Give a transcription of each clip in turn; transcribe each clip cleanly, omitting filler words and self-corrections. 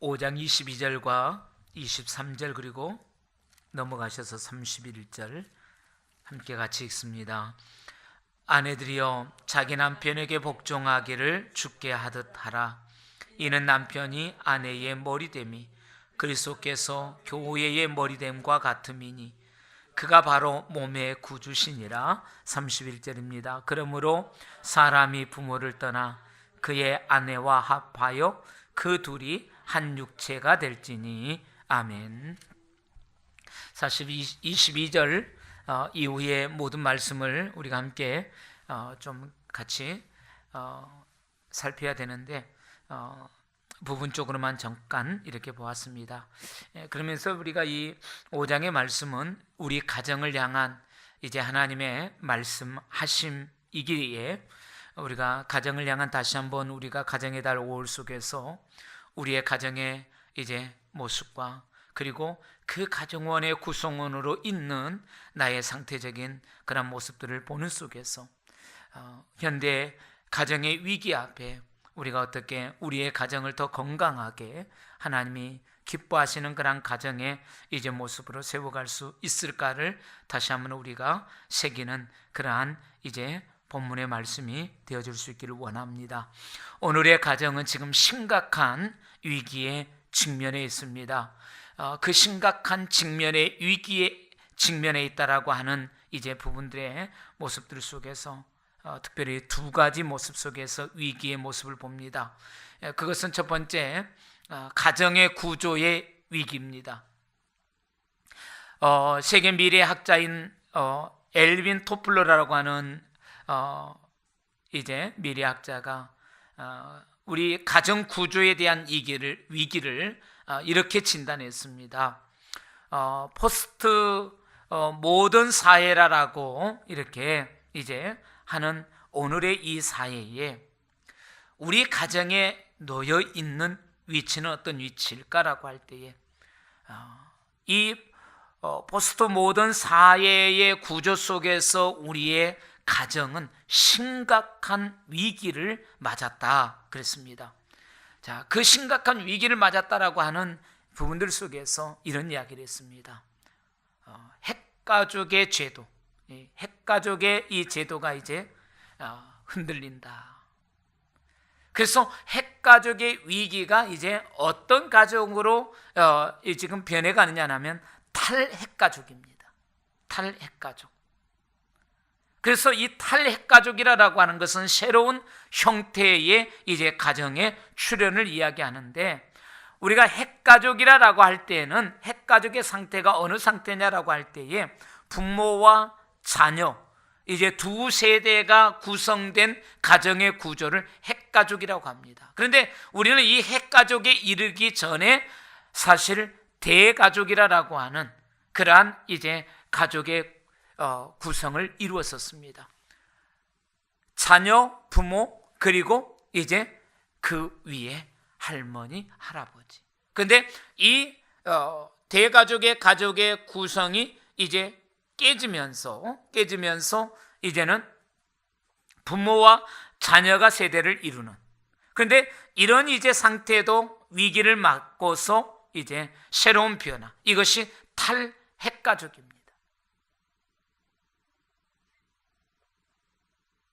5장 22절과 23절 그리고 넘어가셔서 31절 함께 같이 읽습니다. 아내들이여 자기 남편에게 복종하기를 주께 하듯 하라. 이는 남편이 아내의 머리됨이 그리스도께서 교회의 머리됨과 같음이니 그가 바로 몸의 구주시니라. 31절입니다. 그러므로 사람이 부모를 떠나 그의 아내와 합하여 그 둘이 한 육체가 될지니. 아멘. 사실 22절 이후의 모든 말씀을 우리가 함께 좀 같이 살펴야 되는데 부분적으로만 잠깐 이렇게 보았습니다. 그러면서 우리가 이 5장의 말씀은 우리 가정을 향한 이제 하나님의 말씀하심이기에 우리가 가정을 향한 다시 한번 우리가 가정의 달 5월 속에서 우리의 가정의 이제 모습과 그리고 그 가정원의 구성원으로 있는 나의 상태적인 그런 모습들을 보는 속에서 현대 가정의 위기 앞에 우리가 어떻게 우리의 가정을 더 건강하게 하나님이 기뻐하시는 그런 가정의 이제 모습으로 세워갈 수 있을까를 다시 한번 우리가 새기는 그러한 이제 본문의 말씀이 되어줄 수 있기를 원합니다. 오늘의 가정은 지금 심각한 위기에 직면해 있습니다. 그 심각한 직면의 위기에 직면해 있다라고 하는 이제 부분들의 모습들 속에서 특별히 두 가지 모습 속에서 위기의 모습을 봅니다. 그것은 첫 번째 가정의 구조의 위기입니다. 세계 미래학자인 엘빈 토플러라고 하는 이제 미래학자가 우리 가정 구조에 대한 위기를 이렇게 진단했습니다. 포스트 모던 사회라고 이렇게 이제 하는 오늘의 이 사회에 우리 가정에 놓여 있는 위치는 어떤 위치일까라고 할 때에 이 포스트 모던 사회의 구조 속에서 우리의 가정은 심각한 위기를 맞았다 그랬습니다. 자, 그 심각한 위기를 맞았다라고 하는 부분들 속에서 이런 이야기를 했습니다. 핵가족의 제도, 핵가족의 이 제도가 이제 흔들린다. 그래서 핵가족의 위기가 이제 어떤 가족으로 지금 변해가느냐 하면 탈핵가족입니다. 탈핵가족. 그래서 이 탈핵가족이라고 하는 것은 새로운 형태의 이제 가정의 출현을 이야기하는데 우리가 핵가족이라고 할 때에는 핵가족의 상태가 어느 상태냐라고 할 때에 부모와 자녀 이제 두 세대가 구성된 가정의 구조를 핵가족이라고 합니다. 그런데 우리는 이 핵가족에 이르기 전에 사실 대가족이라고 하는 그러한 이제 가족의 구성을 이루었었습니다. 자녀, 부모, 그리고 이제 그 위에 할머니, 할아버지. 그런데 이 대가족의 가족의 구성이 이제 깨지면서 이제는 부모와 자녀가 세대를 이루는. 그런데 이런 이제 상태도 위기를 맞고서 이제 새로운 변화. 이것이 탈핵가족입니다.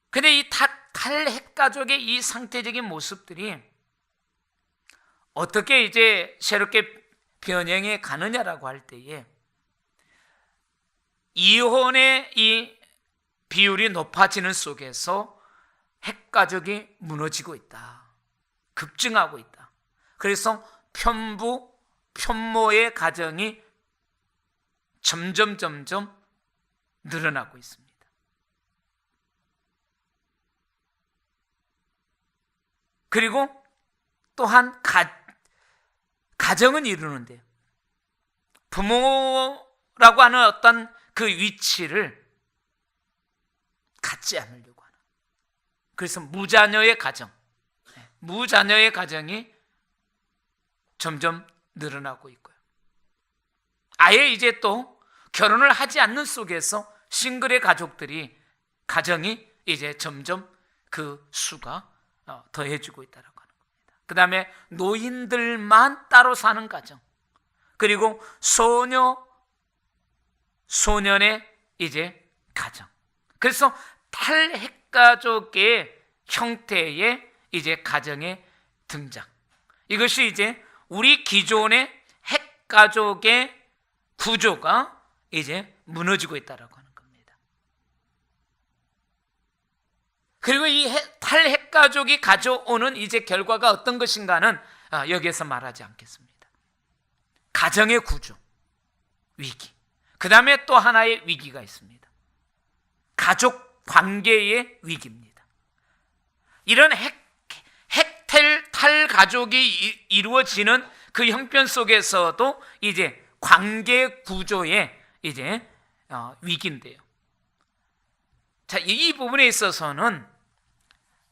근데 이 탈핵가족의 이 상태적인 모습들이 어떻게 이제 새롭게 변형해 가느냐라고 할 때에 이혼의 이 비율이 높아지는 속에서 핵가족이 무너지고 있다. 급증하고 있다. 그래서 편부, 편모의 가정이 점점 늘어나고 있습니다. 그리고 또한 가정은 이루는데 부모라고 하는 어떤 그 위치를 갖지 않으려고 하는. 그래서 무자녀의 가정이 점점 늘어나고 있고요. 아예 이제 또 결혼을 하지 않는 속에서 싱글의 가정이 이제 점점 그 수가 더해지고 있다고 하는 겁니다. 그 다음에 노인들만 따로 사는 가정, 그리고 소년의 이제 가정. 그래서 탈핵가족의 형태의 이제 가정의 등장. 이것이 이제 우리 기존의 핵가족의 구조가 이제 무너지고 있다라고 하는 겁니다. 그리고 이 탈핵가족이 가져오는 이제 결과가 어떤 것인가는 여기에서 말하지 않겠습니다. 가정의 구조, 위기. 그 다음에 또 하나의 위기가 있습니다. 가족 관계의 위기입니다. 이런 탈가족이 이루어지는 그 형편 속에서도 이제 관계 구조의 이제 위기인데요. 자, 이 부분에 있어서는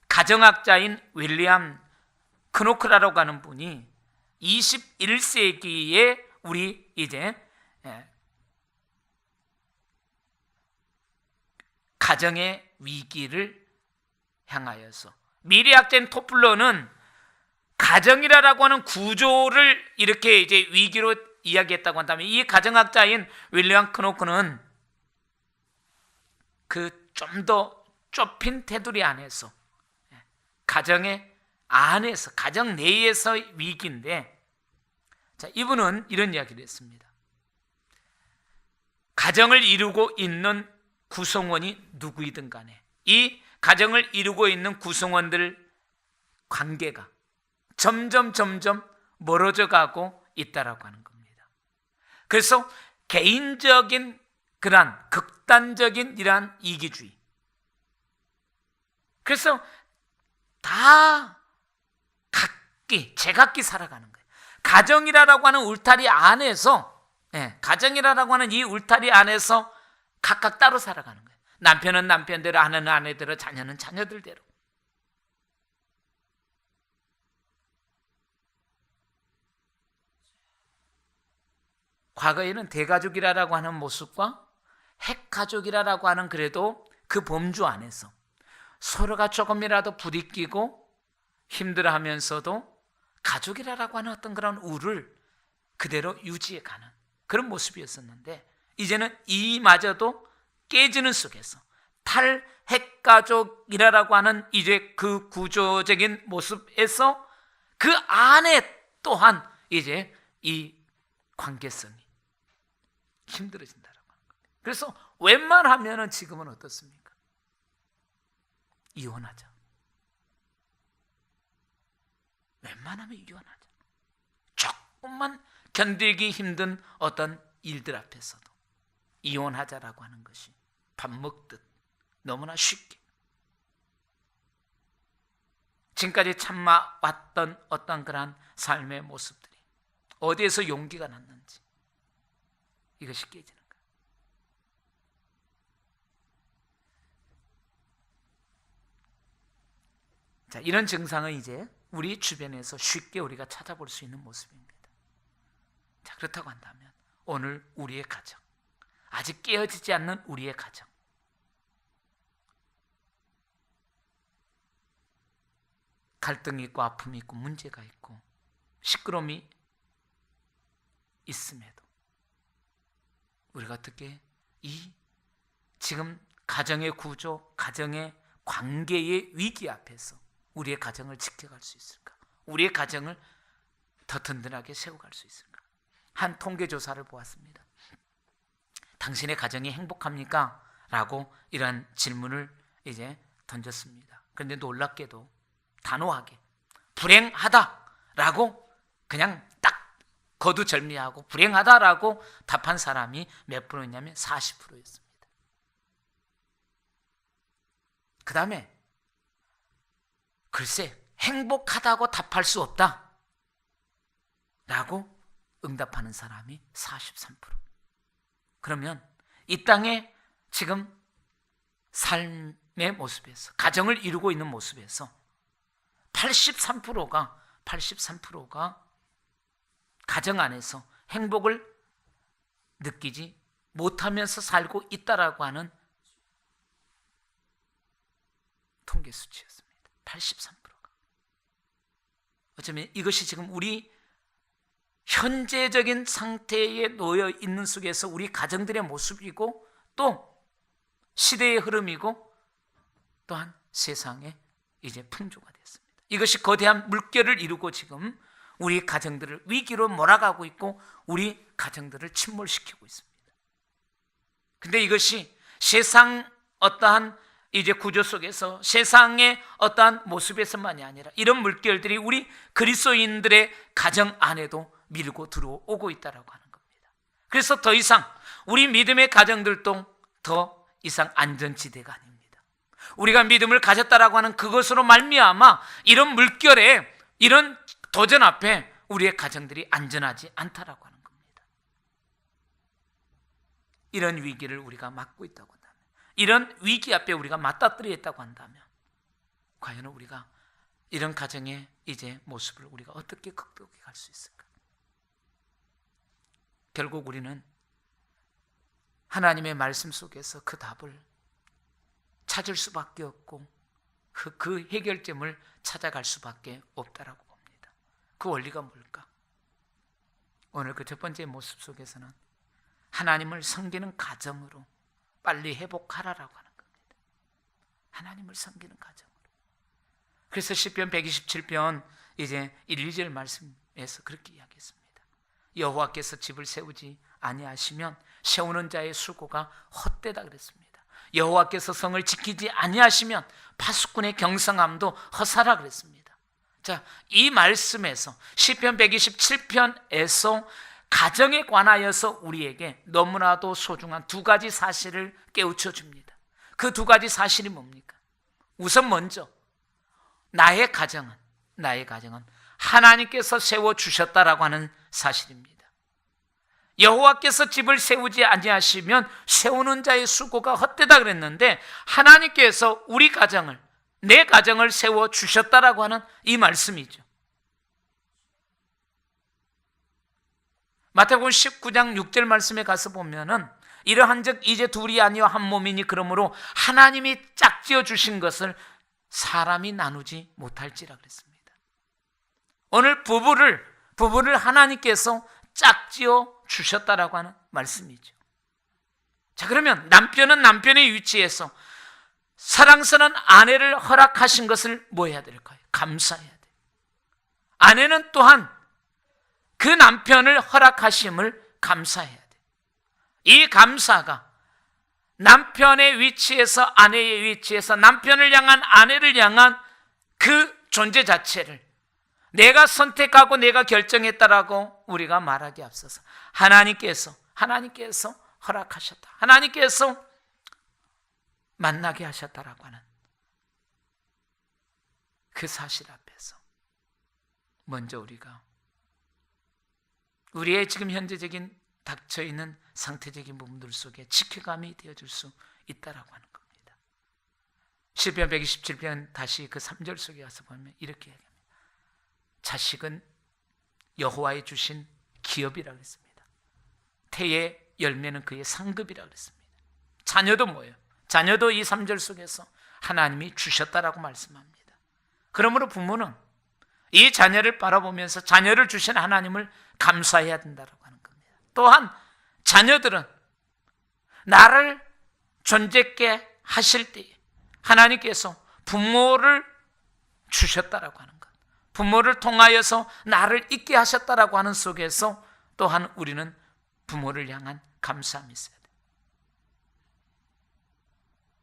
가정학자인 윌리엄 크노크라라고 하는 분이 21세기에 우리 이제 가정의 위기를 향하여서, 미래학자인 토플러는 가정이라고 하는 구조를 이렇게 이제 위기로 이야기했다고 한다면, 이 가정학자인 윌리엄 크노크는 그 좀 더 좁힌 테두리 안에서, 가정의 안에서, 가정 내에서 위기인데, 자, 이분은 이런 이야기를 했습니다. 가정을 이루고 있는 구성원이 누구이든 간에 이 가정을 이루고 있는 구성원들 관계가 점점 멀어져 가고 있다라고 하는 겁니다. 그래서 개인적인 그러한 극단적인 이러한 이기주의, 그래서 다 제각기 살아가는 거예요. 가정이라고 하는 울타리 안에서, 가정이라고 하는 이 울타리 안에서 각각 따로 살아가는 거예요. 남편은 남편대로, 아내는 아내대로, 자녀는 자녀들대로. 과거에는 대가족이라고 하는 모습과 핵가족이라고 하는 그래도 그 범주 안에서 서로가 조금이라도 부딪히고 힘들어하면서도 가족이라고 하는 어떤 그런 우를 그대로 유지해가는 그런 모습이었었는데, 이제는 이마저도 깨지는 속에서 탈핵가족이라고 하는 이제 그 구조적인 모습에서 그 안에 또한 이제 이 관계성이 힘들어진다라고 하는 겁니다. 그래서 웬만하면은 지금은 어떻습니까? 이혼하자. 웬만하면 이혼하자. 조금만 견디기 힘든 어떤 일들 앞에서도 이혼하자라고 하는 것이 밥 먹듯 너무나 쉽게, 지금까지 참아왔던 어떤 그러한 삶의 모습들이 어디에서 용기가 났는지 이것이 깨지는 거예요. 자, 이런 증상은 이제 우리 주변에서 쉽게 우리가 찾아볼 수 있는 모습입니다. 자, 그렇다고 한다면 오늘 우리의 가정, 아직 깨어지지 않는 우리의 가정, 갈등이 있고 아픔이 있고 문제가 있고 시끄러움이 있음에도 우리가 어떻게 이 지금 가정의 구조, 가정의 관계의 위기 앞에서 우리의 가정을 지켜갈 수 있을까? 우리의 가정을 더 든든하게 세워갈 수 있을까? 한 통계조사를 보았습니다. 당신의 가정이 행복합니까? 라고 이런 질문을 이제 던졌습니다. 그런데 놀랍게도 단호하게 불행하다라고 그냥 딱 거두절미하고 불행하다라고 답한 사람이 몇 프로였냐면 40%였습니다. 그 다음에 글쎄 행복하다고 답할 수 없다 라고 응답하는 사람이 43%. 그러면 이 땅에 지금 삶의 모습에서, 가정을 이루고 있는 모습에서 83%가 가정 안에서 행복을 느끼지 못하면서 살고 있다라고 하는 통계 수치였습니다. 83%가. 어쩌면 이것이 지금 우리 현재적인 상태에 놓여 있는 속에서 우리 가정들의 모습이고 또 시대의 흐름이고 또한 세상의 이제 풍조가 됐습니다. 이것이 거대한 물결을 이루고 지금 우리 가정들을 위기로 몰아가고 있고 우리 가정들을 침몰시키고 있습니다. 근데 이것이 세상 어떠한 이제 구조 속에서 세상의 어떠한 모습에서만이 아니라 이런 물결들이 우리 그리스도인들의 가정 안에도 밀고 들어오고 있다라고 하는 겁니다. 그래서 더 이상 우리 믿음의 가정들도 더 이상 안전지대가 아닙니다. 우리가 믿음을 가졌다라고 하는 그것으로 말미암아 이런 물결에 이런 도전 앞에 우리의 가정들이 안전하지 않다라고 하는 겁니다. 이런 위기를 우리가 맞고 있다고 한다면, 이런 위기 앞에 우리가 맞닥뜨려 있다고 한다면 과연 우리가 이런 가정의 이제 모습을 우리가 어떻게 극복해 갈 수 있을까? 결국 우리는 하나님의 말씀 속에서 그 답을 찾을 수밖에 없고 그 해결점을 찾아갈 수밖에 없다라고 봅니다. 그 원리가 뭘까? 오늘 그 첫 번째 모습 속에서는 하나님을 섬기는 가정으로 빨리 회복하라라고 하는 겁니다. 하나님을 섬기는 가정으로. 그래서 시편 127편 이제 1, 2절 말씀에서 그렇게 이야기했습니다. 여호와께서 집을 세우지 아니하시면 세우는 자의 수고가 헛되다 그랬습니다. 여호와께서 성을 지키지 아니하시면 파수꾼의 경성함도 허사라 그랬습니다. 자, 이 말씀에서 시편 127편에서 가정에 관하여서 우리에게 너무나도 소중한 두 가지 사실을 깨우쳐 줍니다. 그 두 가지 사실이 뭡니까? 우선 먼저 나의 가정은 하나님께서 세워주셨다라고 하는 사실입니다. 여호와께서 집을 세우지 아니하시면 세우는 자의 수고가 헛되다 그랬는데 하나님께서 우리 가정을, 내 가정을 세워주셨다라고 하는 이 말씀이죠. 마태복음 19장 6절 말씀에 가서 보면은 이러한즉 이제 둘이 아니요 한 몸이니 그러므로 하나님이 짝지어 주신 것을 사람이 나누지 못할지라 그랬습니다. 오늘 부부를 하나님께서 짝지어 주셨다라고 하는 말씀이죠. 자, 그러면 남편은 남편의 위치에서 사랑스러운 아내를 허락하신 것을 뭐 해야 될까요? 감사해야 돼요. 아내는 또한 그 남편을 허락하심을 감사해야 돼요. 이 감사가 남편의 위치에서 아내의 위치에서 남편을 향한 아내를 향한 그 존재 자체를 내가 선택하고 내가 결정했다라고 우리가 말하기 앞서서 하나님께서 허락하셨다. 하나님께서 만나게 하셨다라고 하는 그 사실 앞에서 먼저 우리가 우리의 지금 현재적인 닥쳐있는 상태적인 부분들 속에 지켜감이 되어줄 수 있다라고 하는 겁니다. 시편 127편 다시 그 3절 속에 가서 보면 이렇게 얘기합니다. 자식은 여호와의 주신 기업이라고 했습니다. 태의 열매는 그의 상급이라고 했습니다. 자녀도 뭐예요? 자녀도 이 3절 속에서 하나님이 주셨다라고 말씀합니다. 그러므로 부모는 이 자녀를 바라보면서 자녀를 주신 하나님을 감사해야 된다고 하는 겁니다. 또한 자녀들은 나를 존재케 하실 때 하나님께서 부모를 주셨다라고 하는 것, 부모를 통하여서 나를 있게 하셨다라고 하는 속에서 또한 우리는 부모를 향한 감사함이 있어야 돼요.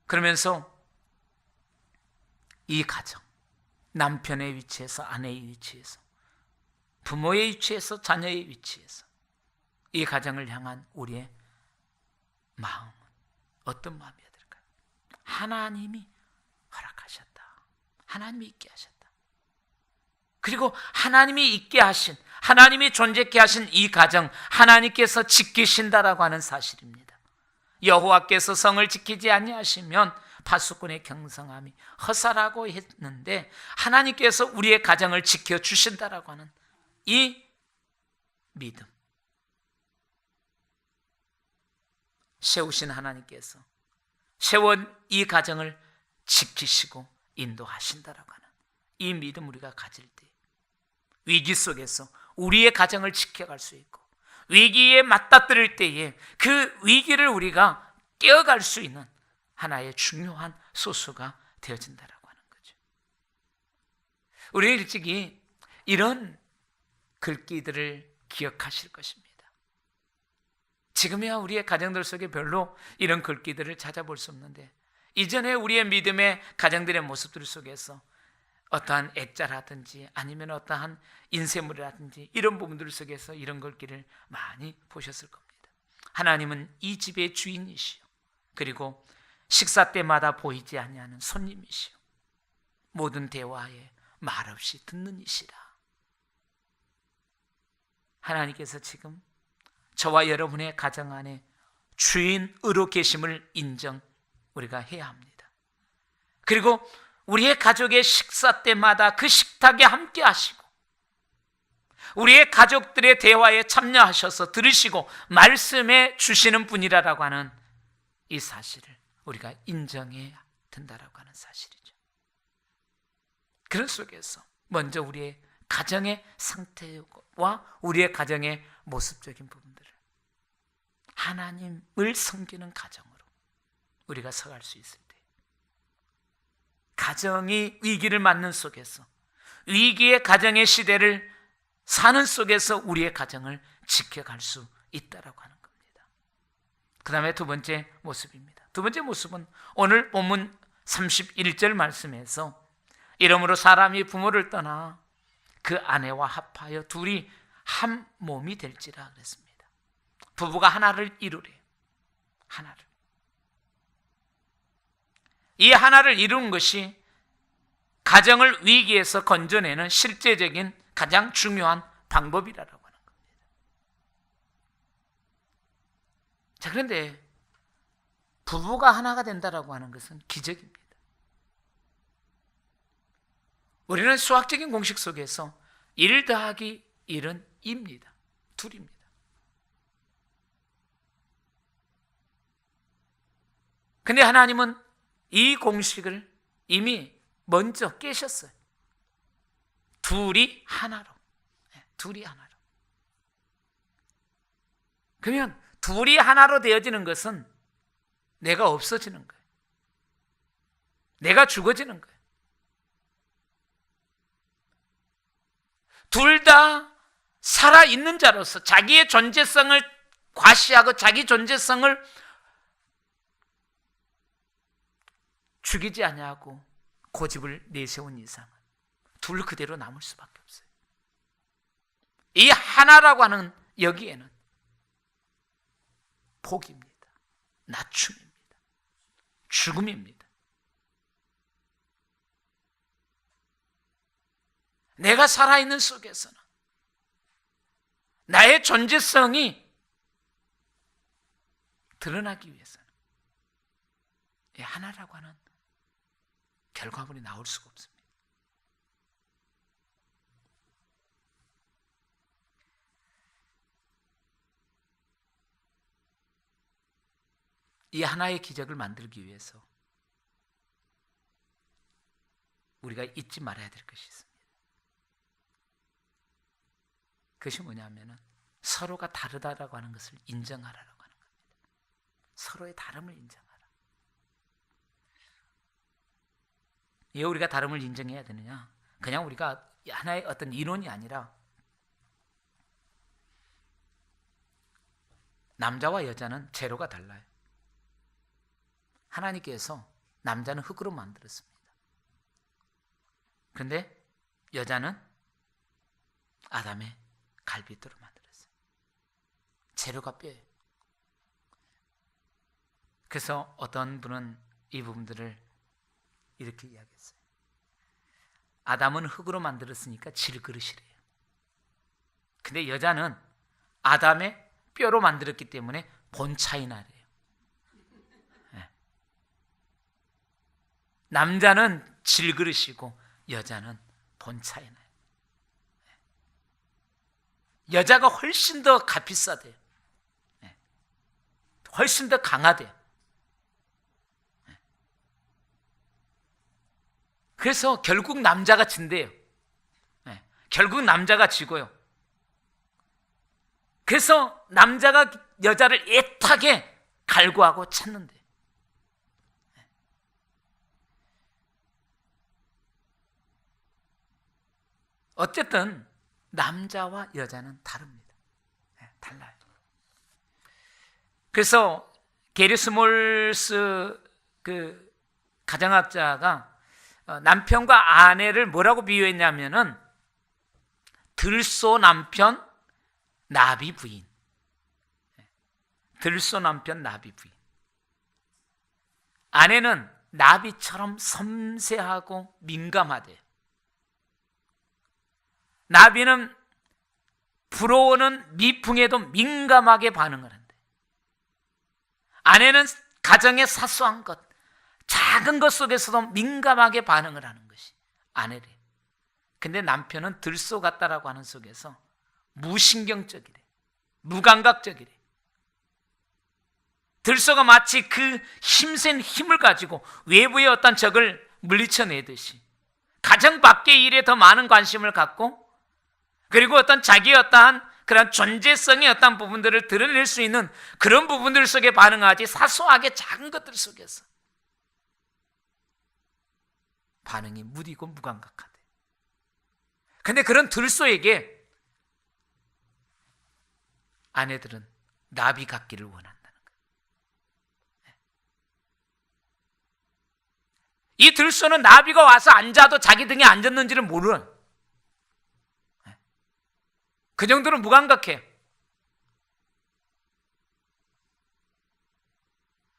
그러면서 이 가정, 남편의 위치에서 아내의 위치에서 부모의 위치에서 자녀의 위치에서 이 가정을 향한 우리의 마음은 어떤 마음이어야 될까요? 하나님이 허락하셨다. 하나님이 있게 하셨다. 그리고 하나님이 있게 하신, 하나님이 존재케 하신 이 가정 하나님께서 지키신다라고 하는 사실입니다. 여호와께서 성을 지키지 아니하시면 파수꾼의 경성함이 허사라고 했는데 하나님께서 우리의 가정을 지켜주신다라고 하는 이 믿음, 세우신 하나님께서 세운 이 가정을 지키시고 인도하신다라고 하는 이 믿음 우리가 가질 때 위기 속에서 우리의 가정을 지켜갈 수 있고, 위기에 맞닥뜨릴 때에 그 위기를 우리가 깨어갈 수 있는 하나의 중요한 소수가 되어진다라고 하는 거죠. 우리 일찍이 이런 글귀들을 기억하실 것입니다. 지금이야 우리의 가정들 속에 별로 이런 글귀들을 찾아볼 수 없는데, 이전에 우리의 믿음의 가정들의 모습들 속에서 어떠한 액자라든지 아니면 어떠한 인쇄물이라든지 이런 부분들 속에서 이런 글귀를 많이 보셨을 겁니다. 하나님은 이 집의 주인이시요, 그리고 식사 때마다 보이지 아니하는 손님이시요, 모든 대화에 말없이 듣는 이시라. 하나님께서 지금 저와 여러분의 가정 안에 주인으로 계심을 인정 우리가 해야 합니다. 그리고 우리의 가족의 식사 때마다 그 식탁에 함께 하시고, 우리의 가족들의 대화에 참여하셔서 들으시고 말씀해 주시는 분이라고 하는 이 사실을 우리가 인정해야 된다라고 하는 사실이죠. 그런 속에서 먼저 우리의 가정의 상태와 우리의 가정의 모습적인 부분들을 하나님을 섬기는 가정으로 우리가 서갈 수 있을 때, 가정이 위기를 맞는 속에서, 위기의 가정의 시대를 사는 속에서 우리의 가정을 지켜갈 수 있다라고 하는 겁니다. 그 다음에 두 번째 모습입니다. 두 번째 모습은 오늘 본문 31절 말씀에서 이러므로 사람이 부모를 떠나 그 아내와 합하여 둘이 한 몸이 될지라 그랬습니다. 부부가 하나를 이루래. 하나를. 이 하나를 이루는 것이 가정을 위기에서 건져내는 실제적인 가장 중요한 방법이라고 하는 겁니다. 자, 그런데 부부가 하나가 된다라고 하는 것은 기적입니다. 우리는 수학적인 공식 속에서 1 더하기 1은 2입니다. 둘입니다. 근데 하나님은 이 공식을 이미 먼저 깨셨어요. 둘이 하나로. 둘이 하나로. 그러면 둘이 하나로 되어지는 것은 내가 없어지는 거예요. 내가 죽어지는 거예요. 둘 다 살아있는 자로서 자기의 존재성을 과시하고 자기 존재성을 죽이지 아니하고 고집을 내세운 이상은 둘 그대로 남을 수밖에 없어요. 이 하나라고 하는 여기에는 포기입니다. 낮춤입니다. 죽음입니다. 내가 살아있는 속에서는 나의 존재성이 드러나기 위해서는 이 하나라고 하는 결과물이 나올 수가 없습니다. 이 하나의 기적을 만들기 위해서 우리가 잊지 말아야 될 것이 있습니다. 그것이 뭐냐면은 서로가 다르다라고 하는 것을 인정하라고 하는 겁니다. 서로의 다름을 인정하라. 왜 우리가 다름을 인정해야 되느냐? 그냥 우리가 하나의 어떤 이론이 아니라 남자와 여자는 재료가 달라요. 하나님께서 남자는 흙으로 만들었습니다. 그런데 여자는 아담의 갈빗대로 만들었어요. 재료가 뼈예요. 그래서 어떤 분은 이 부분들을 이렇게 이야기했어요. 아담은 흙으로 만들었으니까 질그릇이래요. 근데 여자는 아담의 뼈로 만들었기 때문에 본차이 나래요. 네. 남자는 질그릇이고 여자는 본차이 나요. 여자가 훨씬 더 값비싸대요. 훨씬 더 강하대요. 그래서 결국 남자가 진대요. 결국 남자가 지고요. 그래서 남자가 여자를 애타게 갈구하고 찾는데, 어쨌든 남자와 여자는 다릅니다. 달라요. 그래서 게리 스몰스 그 가정학자가 남편과 아내를 뭐라고 비유했냐면은 들소 남편, 나비 부인. 들소 남편, 나비 부인. 아내는 나비처럼 섬세하고 민감하대. 나비는 불어오는 미풍에도 민감하게 반응을 한대. 아내는 가정의 사소한 것, 작은 것 속에서도 민감하게 반응을 하는 것이 아내래. 근데 남편은 들소 같다라고 하는 속에서 무신경적이래. 무감각적이래. 들소가 마치 그 힘센 힘을 가지고 외부의 어떤 적을 물리쳐내듯이 가정 밖의 일에 더 많은 관심을 갖고, 그리고 어떤 자기의 어떠한 그런 존재성의 어떤 부분들을 드러낼 수 있는 그런 부분들 속에 반응하지, 사소하게 작은 것들 속에서 반응이 무디고 무감각하대. 근데 그런 들소에게 아내들은 나비 같기를 원한다는 거예요. 이 들소는 나비가 와서 앉아도 자기 등에 앉았는지를 모르는, 그 정도로 무감각해.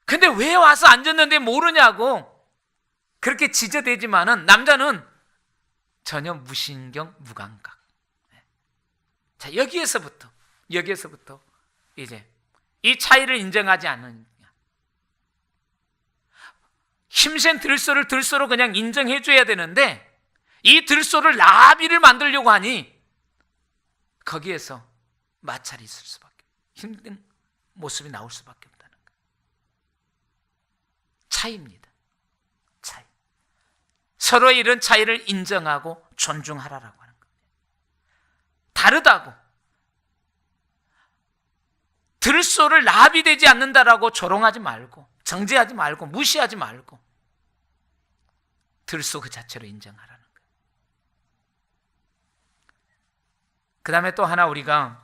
근데 왜 와서 앉았는데 모르냐고 그렇게 지저대지만은 남자는 전혀 무신경, 무감각. 자, 여기에서부터 이제 이 차이를 인정하지 않느냐. 힘센 들소를 들소로 그냥 인정해줘야 되는데, 이 들소를 나비를 만들려고 하니 거기에서 마찰이 있을 수밖에, 힘든 모습이 나올 수밖에 없다는 거예요. 차이입니다. 차이. 서로의 이런 차이를 인정하고 존중하라라고 하는 겁니다. 다르다고, 들소를 나비 되지 않는다라고 조롱하지 말고, 정죄하지 말고, 무시하지 말고, 들소 그 자체로 인정하라는 거예요. 그 다음에 또 하나 우리가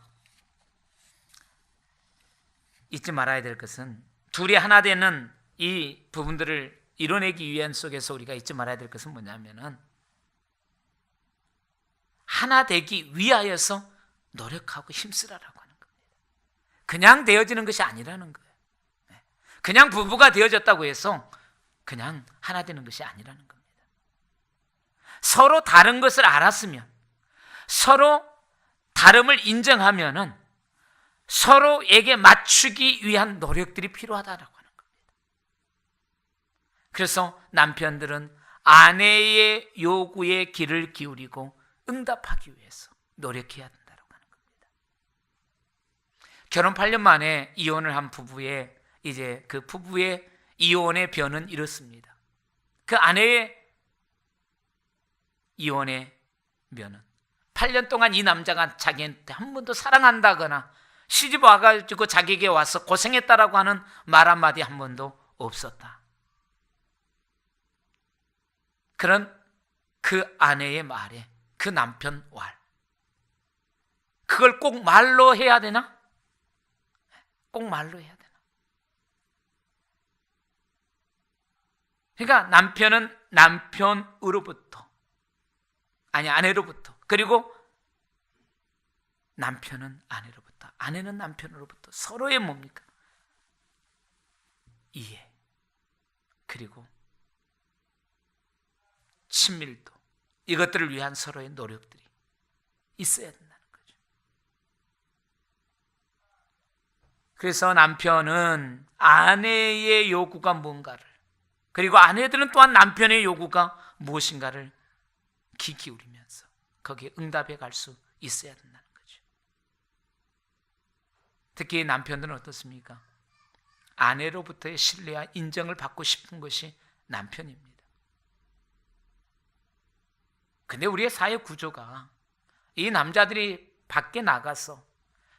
잊지 말아야 될 것은, 둘이 하나 되는 이 부분들을 이뤄내기 위한 속에서 우리가 잊지 말아야 될 것은 뭐냐면은, 하나 되기 위하여서 노력하고 힘쓰라라고 하는 겁니다. 그냥 되어지는 것이 아니라는 거예요. 그냥 부부가 되어졌다고 해서 그냥 하나 되는 것이 아니라는 겁니다. 서로 다른 것을 알았으면, 서로 다름을 인정하면은 서로에게 맞추기 위한 노력들이 필요하다라고 하는 겁니다. 그래서 남편들은 아내의 요구에 귀를 기울이고 응답하기 위해서 노력해야 된다고 하는 겁니다. 결혼 8년 만에 이혼을 한 부부의 이제 그 부부의 이혼의 변은 이렇습니다. 그 아내의 이혼의 면은 8년 동안 이 남자가 자기한테 한 번도 사랑한다거나 시집 와가지고 자기에게 와서 고생했다라고 하는 말 한마디 한 번도 없었다. 그런 그 아내의 말에 그 남편 말, 그걸 꼭 말로 해야 되나? 꼭 말로 해야 되나? 그러니까 남편은 남편으로부터, 아니 아내로부터, 그리고 남편은 아내로부터, 아내는 남편으로부터 서로의 뭡니까? 이해, 그리고 친밀도, 이것들을 위한 서로의 노력들이 있어야 된다는 거죠. 그래서 남편은 아내의 요구가 뭔가를, 그리고 아내들은 또한 남편의 요구가 무엇인가를 귀 기울이면서 거기에 응답해 갈 수 있어야 된다는 거죠. 특히 남편들은 어떻습니까? 아내로부터의 신뢰와 인정을 받고 싶은 것이 남편입니다. 근데 우리의 사회 구조가 이 남자들이 밖에 나가서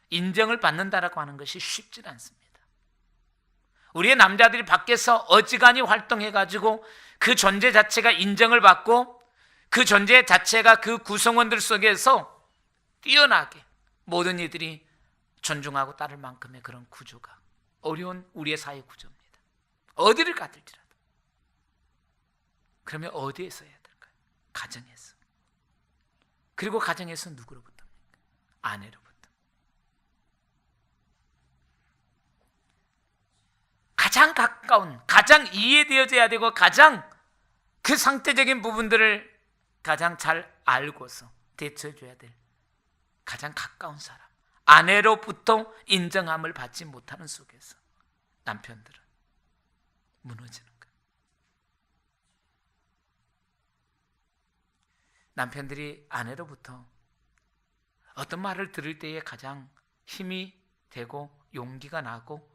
인정을 받는다라고 하는 것이 쉽지 않습니다. 우리의 남자들이 밖에서 어지간히 활동해가지고 그 존재 자체가 인정을 받고 그 존재 자체가 그 구성원들 속에서 뛰어나게 모든 이들이 존중하고 따를 만큼의 그런 구조가 어려운 우리의 사회 구조입니다. 어디를 가들지라도. 그러면 어디에서 해야 될까요? 가정에서. 그리고 가정에서 누구로부터입니까? 아내로부터. 가장 가까운, 가장 이해되어져야 되고 가장 그 상태적인 부분들을 가장 잘 알고서 대처해줘야 될 가장 가까운 사람, 아내로부터 인정함을 받지 못하는 속에서 남편들은 무너지는 거예요. 남편들이 아내로부터 어떤 말을 들을 때에 가장 힘이 되고 용기가 나고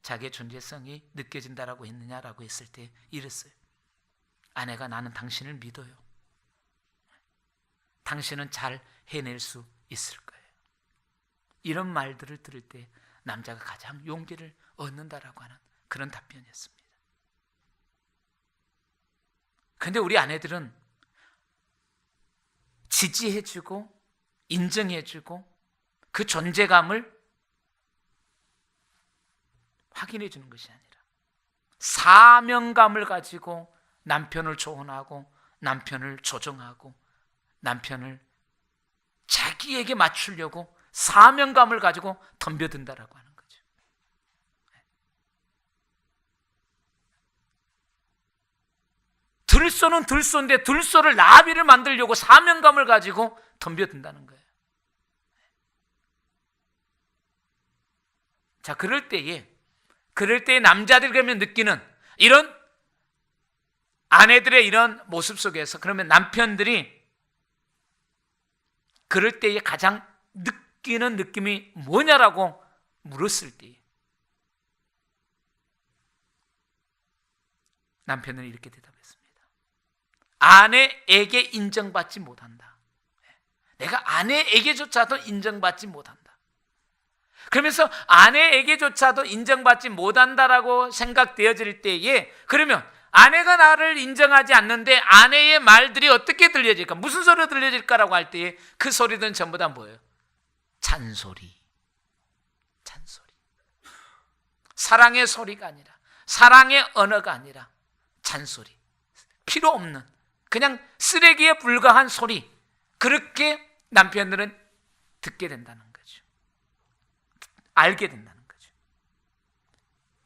자기의 존재성이 느껴진다라고 했느냐라고 했을 때 이랬어요. 아내가 나는 당신을 믿어요. 당신은 잘 해낼 수 있을 거예요. 이런 말들을 들을 때 남자가 가장 용기를 얻는다라고 하는 그런 답변이었습니다. 그런데 우리 아내들은 지지해주고 인정해주고 그 존재감을 확인해 주는 것이 아니라 사명감을 가지고 남편을 조언하고 남편을 조정하고 남편을 자기에게 맞추려고 사명감을 가지고 덤벼든다라고 하는 거죠. 들소는 들소인데 들소를 나비를 만들려고 사명감을 가지고 덤벼든다는 거예요. 자, 그럴 때에 남자들이 그러면 느끼는 이런 아내들의 이런 모습 속에서 그러면 남편들이 그럴 때에 가장 느끼는 느낌이 뭐냐라고 물었을 때 남편은 이렇게 대답했습니다. 아내에게 인정받지 못한다. 내가 아내에게조차도 인정받지 못한다. 그러면서 아내에게조차도 인정받지 못한다라고 생각되어질 때에 그러면 아내가 나를 인정하지 않는데 아내의 말들이 어떻게 들려질까? 무슨 소리가 들려질까라고 할 때에 그 소리들은 전부 다 뭐예요? 잔소리. 잔소리. 사랑의 소리가 아니라 사랑의 언어가 아니라 잔소리. 필요 없는 그냥 쓰레기에 불과한 소리. 그렇게 남편들은 듣게 된다는 거죠. 알게 된다는 거죠.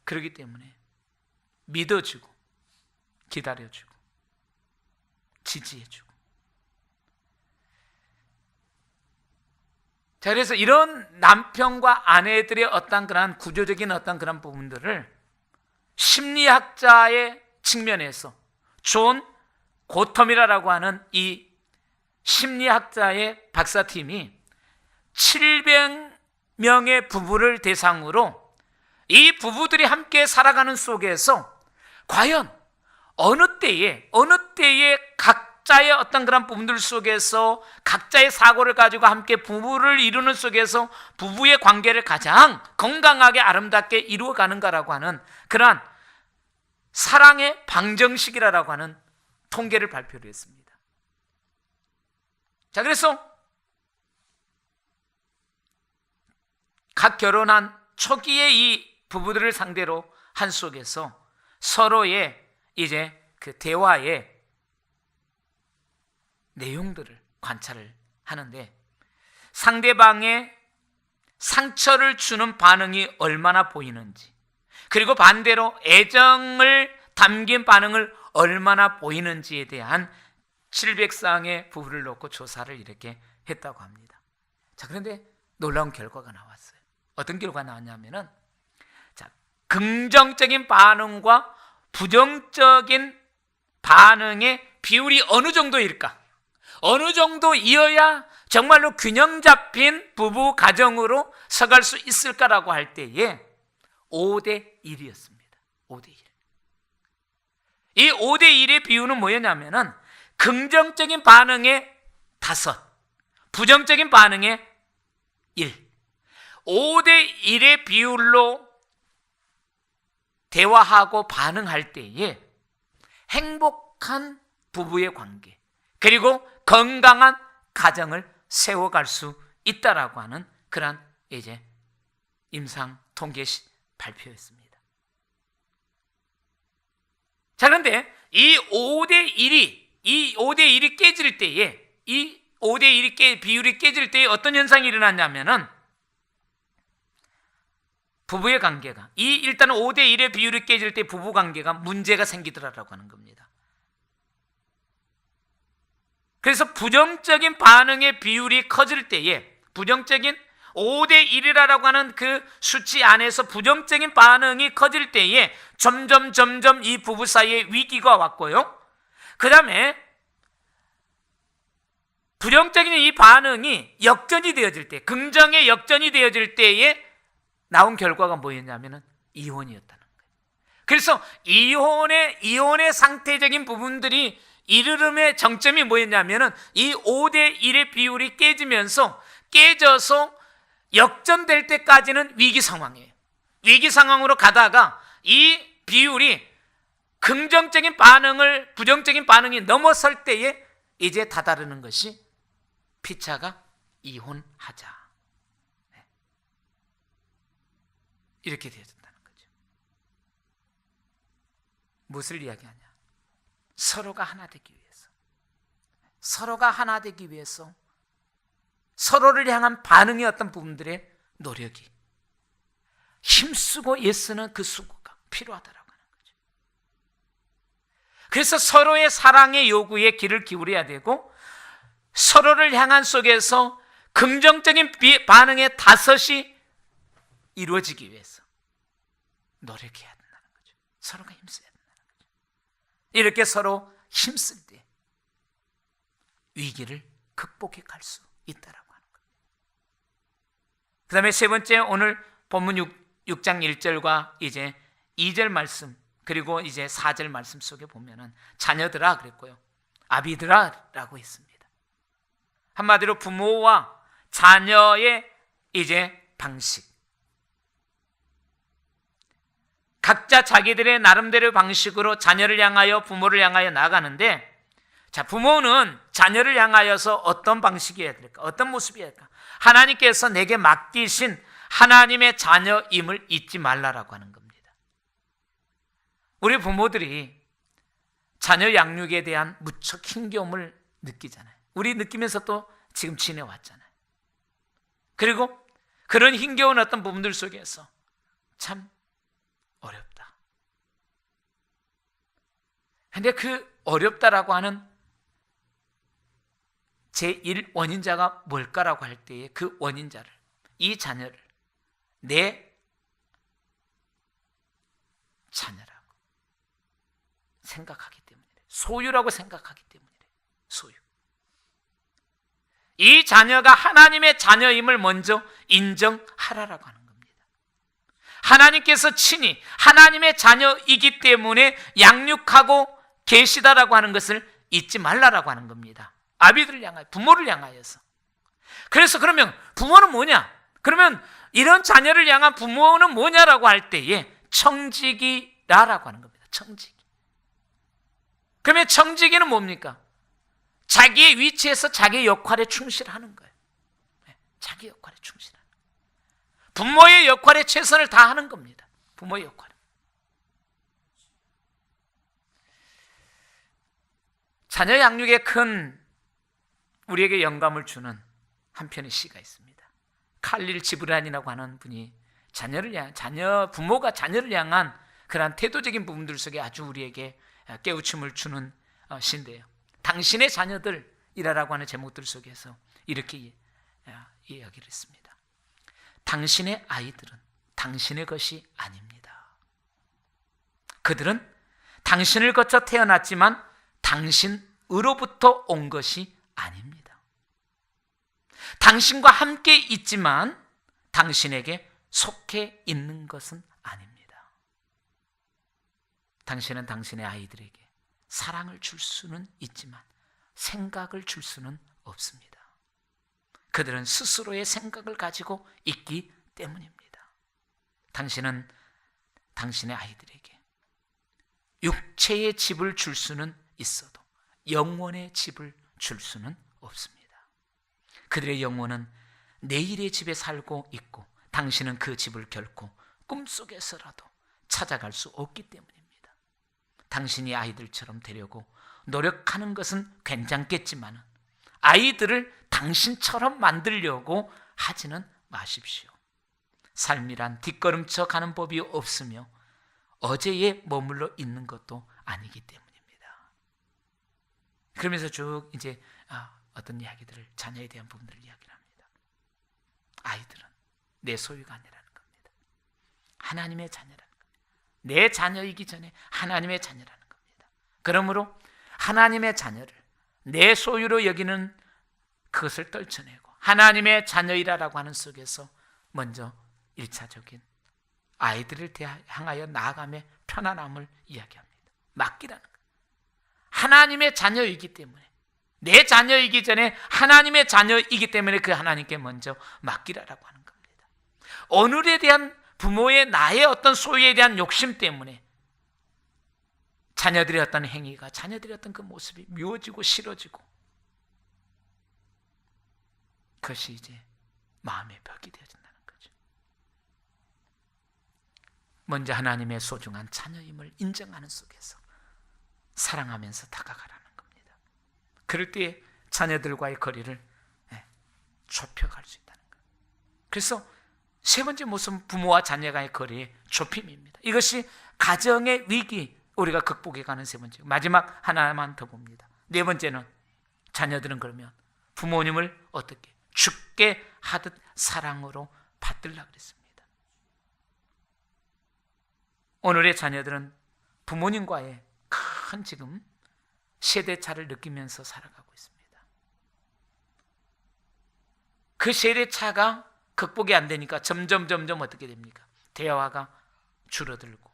그렇기 때문에 믿어주고 기다려주고 지지해주고. 자, 그래서 이런 남편과 아내들의 어떤 그런 구조적인 어떤 그런 부분들을 심리학자의 측면에서 존 고텀이라고 하는 이 심리학자의 박사팀이 700명의 부부를 대상으로 이 부부들이 함께 살아가는 속에서 과연 어느 때에 각자의 어떤 그런 부분들 속에서 각자의 사고를 가지고 함께 부부를 이루는 속에서 부부의 관계를 가장 건강하게 아름답게 이루어가는가라고 하는 그러한 사랑의 방정식이라고 하는 통계를 발표를 했습니다. 자, 그래서 각 결혼한 초기의 이 부부들을 상대로 한 속에서 서로의 이제 그 대화의 내용들을 관찰을 하는데 상대방의 상처를 주는 반응이 얼마나 보이는지 그리고 반대로 애정을 담긴 반응을 얼마나 보이는지에 대한 700쌍의 부부를 놓고 조사를 이렇게 했다고 합니다. 자, 그런데 놀라운 결과가 나왔어요. 어떤 결과가 나왔냐면은 자, 긍정적인 반응과 부정적인 반응의 비율이 어느 정도일까? 어느 정도이어야 정말로 균형 잡힌 부부 가정으로 서갈 수 있을까라고 할 때에 5대 1이었습니다. 5대 1. 이 5대 1의 비율은 뭐였냐면은 긍정적인 반응의 5, 부정적인 반응의 1. 5대 1의 비율로 대화하고 반응할 때에 행복한 부부의 관계, 그리고 건강한 가정을 세워갈 수 있다라고 하는 그런 이제 임상 통계 발표였습니다. 자, 그런데 이 5대 1이 깨질 때에, 이 5대 1이 비율이 깨질 때에 어떤 현상이 일어났냐면은 부부의 관계가, 일단 5대 1의 비율이 깨질 때 부부 관계가 문제가 생기더라라고 하는 겁니다. 그래서 부정적인 반응의 비율이 커질 때에, 부정적인 5대 1이라고 하는 그 수치 안에서 부정적인 반응이 커질 때에 점점 이 부부 사이에 위기가 왔고요. 그 다음에 부정적인 이 반응이 역전이 되어질 때, 긍정의 역전이 되어질 때에 나온 결과가 뭐였냐면은 이혼이었다는 거예요. 그래서 이혼의 상태적인 부분들이 이르름의 정점이 뭐였냐면은 이 5대 1의 비율이 깨져서 역전될 때까지는 위기 상황이에요. 위기 상황으로 가다가 이 비율이 긍정적인 반응을, 부정적인 반응이 넘어설 때에 이제 다다르는 것이 피차가 이혼하자, 이렇게 되어진다는 거죠. 무엇을 이야기하냐? 서로가 하나 되기 위해서 서로를 향한 반응의 어떤 부분들의 노력이, 힘쓰고 애쓰는 그 수고가 필요하다라고 하는 거죠. 그래서 서로의 사랑의 요구에 귀를 기울여야 되고, 서로를 향한 속에서 긍정적인 반응의 다섯이 이루어지기 위해서 노력해야 된다는 거죠. 서로가 힘써야 된다는 거죠. 이렇게 서로 힘쓸 때 위기를 극복해 갈 수 있다라고 하는 거예요. 그 다음에 세 번째, 오늘 본문 6장 1절과 이제 2절 말씀, 그리고 이제 4절 말씀 속에 보면은 자녀들아 그랬고요, 아비들아 라고 했습니다. 한마디로 부모와 자녀의 이제 방식, 각자 자기들의 나름대로의 방식으로 자녀를 향하여, 부모를 향하여 나아가는데, 자, 부모는 자녀를 향하여서 어떤 방식이어야 될까? 어떤 모습이어야 될까? 하나님께서 내게 맡기신 하나님의 자녀임을 잊지 말라라고 하는 겁니다. 우리 부모들이 자녀 양육에 대한 무척 힘겨움을 느끼잖아요. 우리 느끼면서 또 지금 지내왔잖아요. 그리고 그런 힘겨운 어떤 부분들 속에서 참 어렵다. 근데 그 어렵다라고 하는 제1 원인자가 뭘까라고 할 때에 그 원인자를, 이 자녀를 내 자녀라고 생각하기 때문이래. 소유라고 생각하기 때문이래. 소유. 이 자녀가 하나님의 자녀임을 먼저 인정하라라고 하는 겁니다. 하나님께서 친히 하나님의 자녀이기 때문에 양육하고 계시다라고 하는 것을 잊지 말라라고 하는 겁니다. 아비들을 향하여, 부모를 향하여서. 그래서 그러면 부모는 뭐냐? 그러면 이런 자녀를 향한 부모는 뭐냐라고 할 때에 청지기라라고 하는 겁니다. 청지기. 그러면 청지기는 뭡니까? 자기의 위치에서 자기의 역할에 충실하는 거예요. 자기 역할에 충실하는 거예요. 부모의 역할에 최선을 다하는 겁니다. 부모의 역할에. 자녀 양육에 큰 우리에게 영감을 주는 한편의 시가 있습니다. 칼릴 지브란이라고 하는 분이 부모가 자녀를 향한 그러한 태도적인 부분들 속에 아주 우리에게 깨우침을 주는 시인데요. 당신의 자녀들이라고 하는 제목들 속에서 이렇게 이야기를 했습니다. 당신의 아이들은 당신의 것이 아닙니다. 그들은 당신을 거쳐 태어났지만 당신으로부터 온 것이 아닙니다. 당신과 함께 있지만 당신에게 속해 있는 것은 아닙니다. 당신은 당신의 아이들에게 사랑을 줄 수는 있지만 생각을 줄 수는 없습니다. 그들은 스스로의 생각을 가지고 있기 때문입니다. 당신은 당신의 아이들에게 육체의 집을 줄 수는 있어도 영혼의 집을 줄 수는 없습니다. 그들의 영혼은 내일의 집에 살고 있고 당신은 그 집을 결코 꿈속에서라도 찾아갈 수 없기 때문입니다. 당신이 아이들처럼 되려고 노력하는 것은 괜찮겠지만 아이들을 당신처럼 만들려고 하지는 마십시오. 삶이란 뒷걸음쳐 가는 법이 없으며 어제에 머물러 있는 것도 아니기 때문입니다. 그러면서 쭉 이제 어떤 이야기들을, 자녀에 대한 부분들을 이야기를 합니다. 아이들은 내 소유가 아니라는 겁니다. 하나님의 자녀라는 겁니다. 내 자녀이기 전에 하나님의 자녀라는 겁니다. 그러므로 하나님의 자녀를 내 소유로 여기는 그것을 떨쳐내고 하나님의 자녀이라고 하는 속에서 먼저 1차적인 아이들을 향하여 나아감의 편안함을 이야기합니다. 맡기라는 거예요. 하나님의 자녀이기 때문에, 내 자녀이기 전에 하나님의 자녀이기 때문에 그 하나님께 먼저 맡기라라고 하는 겁니다. 오늘에 대한 부모의 나의 어떤 소유에 대한 욕심 때문에 자녀들의 어떤 행위가, 자녀들의 어떤 그 모습이 미워지고 싫어지고, 그것이 이제 마음의 벽이 되어진다는 거죠. 먼저 하나님의 소중한 자녀임을 인정하는 속에서 사랑하면서 다가가라는 겁니다. 그럴 때 자녀들과의 거리를 좁혀갈 수 있다는 거예요. 그래서 세 번째 모습은 부모와 자녀가의 거리의 좁힘입니다. 이것이 가정의 위기, 우리가 극복해 가는 세 번째. 마지막 하나만 더 봅니다. 네 번째는 자녀들은 그러면 부모님을 어떻게 죽게 하듯 사랑으로 받들라 그랬습니다. 오늘의 자녀들은 부모님과의 큰 지금 세대차를 느끼면서 살아가고 있습니다. 그 세대차가 극복이 안 되니까 점점 어떻게 됩니까? 대화가 줄어들고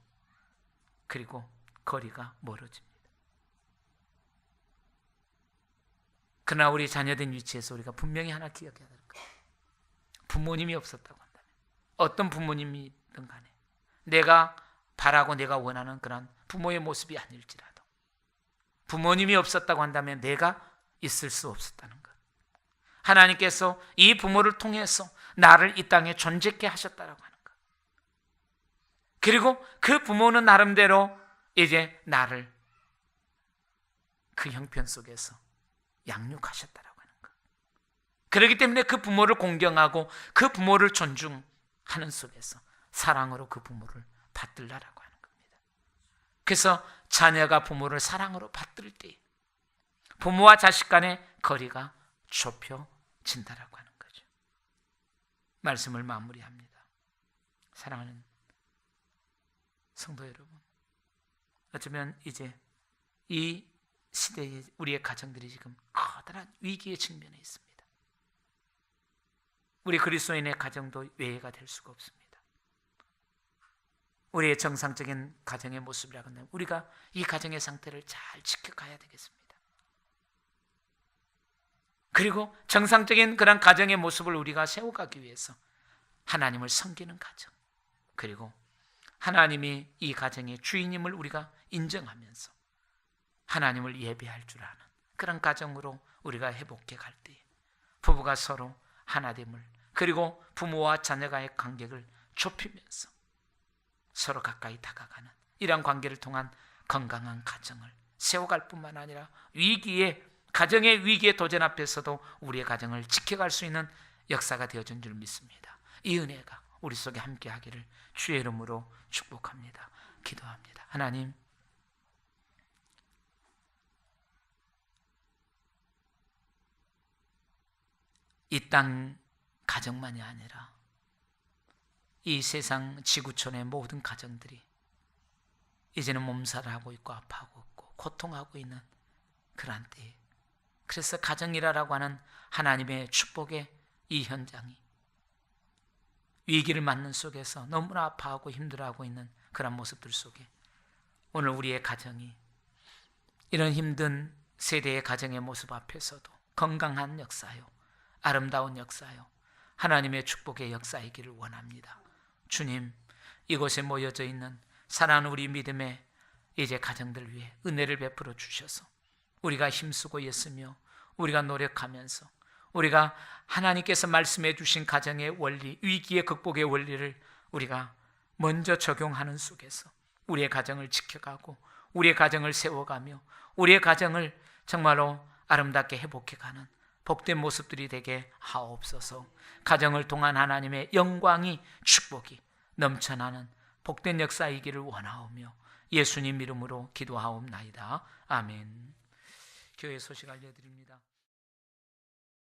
그리고 거리가 멀어집니다. 그러나 우리 자녀된 위치에서 우리가 분명히 하나 기억해야 될 거예요. 부모님이 없었다고 한다면, 어떤 부모님이든 간에 내가 바라고 내가 원하는 그런 부모의 모습이 아닐지라도 부모님이 없었다고 한다면 내가 있을 수 없었다는 것. 하나님께서 이 부모를 통해서 나를 이 땅에 존재케 하셨다라고 하는 것. 그리고 그 부모는 나름대로 이제 나를 그 형편 속에서 양육하셨다라고 하는 것. 그렇기 때문에 그 부모를 공경하고 그 부모를 존중하는 속에서 사랑으로 그 부모를 받들라라고 하는 겁니다. 그래서 자녀가 부모를 사랑으로 받들 때 부모와 자식 간의 거리가 좁혀진다라고 하는 거죠. 말씀을 마무리합니다. 사랑하는 성도 여러분, 어쩌면 이제 이 시대에 우리의 가정들이 지금 커다란 위기에 직면해 있습니다. 우리 그리스도인의 가정도 외회가 될 수가 없습니다. 우리의 정상적인 가정의 모습이라고 한다면 우리가 이 가정의 상태를 잘 지켜가야 되겠습니다. 그리고 정상적인 그런 가정의 모습을 우리가 세워가기 위해서 하나님을 섬기는 가정, 그리고 하나님이 이 가정의 주인임을 우리가 인정하면서 하나님을 예배할 줄 아는 그런 가정으로 우리가 회복해 갈 때 부부가 서로 하나됨을, 그리고 부모와 자녀가의 관계를 좁히면서 서로 가까이 다가가는 이러한 관계를 통한 건강한 가정을 세워갈 뿐만 아니라 가정의 위기의 도전 앞에서도 우리의 가정을 지켜갈 수 있는 역사가 되어준 줄 믿습니다. 이 은혜가 우리 속에 함께 하기를 주의 이름으로 축복합니다. 기도합니다. 하나님, 이 땅 가정만이 아니라 이 세상 지구촌의 모든 가정들이 이제는 몸살을 하고 있고 아파하고 있고 고통하고 있는 그러한 때에, 그래서 가정이라고 하는 하나님의 축복의 이 현장이 위기를 맞는 속에서 너무나 아파하고 힘들어하고 있는 그런 모습들 속에 오늘 우리의 가정이 이런 힘든 세대의 가정의 모습 앞에서도 건강한 역사요, 아름다운 역사요, 하나님의 축복의 역사이기를 원합니다. 주님, 이곳에 모여져 있는 사랑하는 우리 믿음의 이제 가정들 위해 은혜를 베풀어 주셔서 우리가 힘쓰고 있으며 우리가 노력하면서 우리가 하나님께서 말씀해 주신 가정의 원리, 위기의 극복의 원리를 우리가 먼저 적용하는 속에서 우리의 가정을 지켜가고 우리의 가정을 세워가며 우리의 가정을 정말로 아름답게 회복해가는 복된 모습들이 되게 하옵소서. 가정을 통한 하나님의 영광이, 축복이 넘쳐나는 복된 역사이기를 원하오며 예수님 이름으로 기도하옵나이다. 아멘. 교회 소식 알려드립니다.